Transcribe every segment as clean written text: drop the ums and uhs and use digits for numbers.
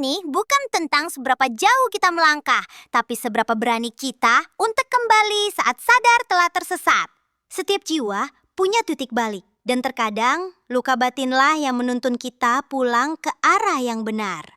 ini bukan tentang seberapa jauh kita melangkah, tapi seberapa berani kita untuk kembali saat sadar telah tersesat. Setiap jiwa punya titik balik, dan terkadang luka batinlah yang menuntun kita pulang ke arah yang benar.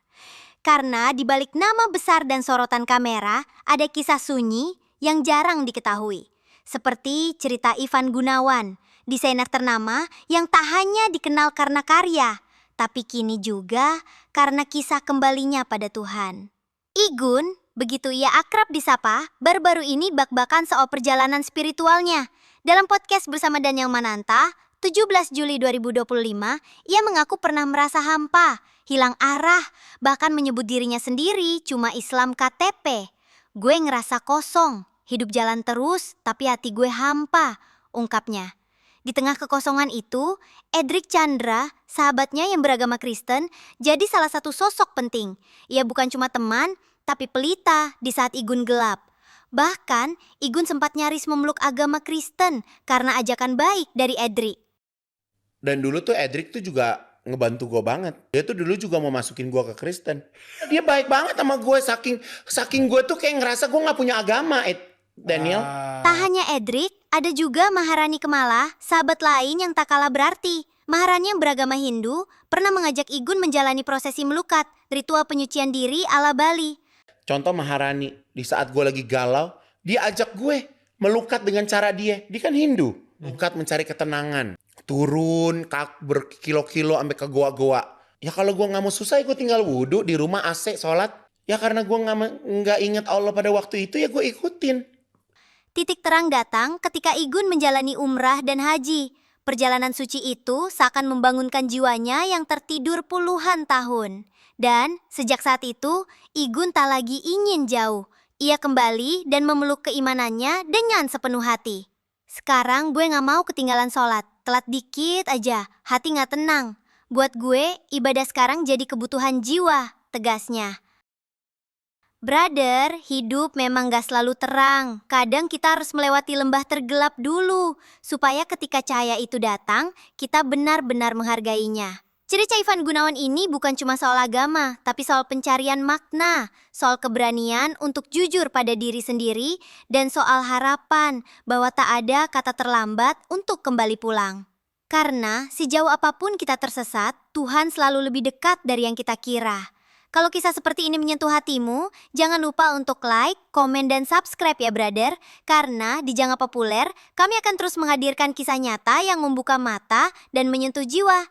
Karena di balik nama besar dan sorotan kamera, ada kisah sunyi yang jarang diketahui. Seperti cerita Ivan Gunawan, desainer ternama yang tak hanya dikenal karena karya, tapi kini juga karena kisah kembalinya pada Tuhan. Igun, begitu ia akrab disapa, baru-baru ini bak-bakan soal perjalanan spiritualnya. Dalam podcast bersama Daniel Mananta, 17 Juli 2025, ia mengaku pernah merasa hampa, hilang arah, bahkan menyebut dirinya sendiri cuma Islam KTP. Gue ngerasa kosong, hidup jalan terus, tapi hati gue hampa, ungkapnya. Di tengah kekosongan itu, Edric Chandra, sahabatnya yang beragama Kristen, jadi salah satu sosok penting. Ia bukan cuma teman, tapi pelita di saat Igun gelap. Bahkan, Igun sempat nyaris memeluk agama Kristen karena ajakan baik dari Edric. Dan dulu tuh Edric tuh juga ngebantu gue banget. Dia tuh dulu juga mau masukin gue ke Kristen. Dia baik banget sama gue, saking gue tuh kayak ngerasa gue gak punya agama, Daniel. Tak hanya Edric, ada juga Maharani Kemala, sahabat lain yang tak kalah berarti. Maharani yang beragama Hindu pernah mengajak Igun menjalani prosesi melukat, ritual penyucian diri ala Bali. Contoh Maharani, di saat gue lagi galau, dia ajak gue melukat dengan cara dia. Dia kan Hindu, melukat mencari ketenangan. Turun berkilo-kilo sampai ke goa-goa. Ya kalau gue gak mau susah, gue tinggal wudhu di rumah AC, sholat. Ya karena gue gak ingat Allah pada waktu itu, ya gue ikutin. Titik terang datang ketika Igun menjalani umrah dan haji. Perjalanan suci itu seakan membangunkan jiwanya yang tertidur puluhan tahun. Dan sejak saat itu, Igun tak lagi ingin jauh. Ia kembali dan memeluk keimanannya dengan sepenuh hati. Sekarang gue gak mau ketinggalan sholat. Telat dikit aja, hati gak tenang. Buat gue, ibadah sekarang jadi kebutuhan jiwa, tegasnya. Brother, hidup memang gak selalu terang. Kadang kita harus melewati lembah tergelap dulu, supaya ketika cahaya itu datang, kita benar-benar menghargainya. Cerita Ivan Gunawan ini bukan cuma soal agama, tapi soal pencarian makna, soal keberanian untuk jujur pada diri sendiri, dan soal harapan bahwa tak ada kata terlambat untuk kembali pulang. Karena sejauh apapun kita tersesat, Tuhan selalu lebih dekat dari yang kita kira. Kalau kisah seperti ini menyentuh hatimu, jangan lupa untuk like, komen, dan subscribe ya brother. Karena di Jangka Populer, kami akan terus menghadirkan kisah nyata yang membuka mata dan menyentuh jiwa.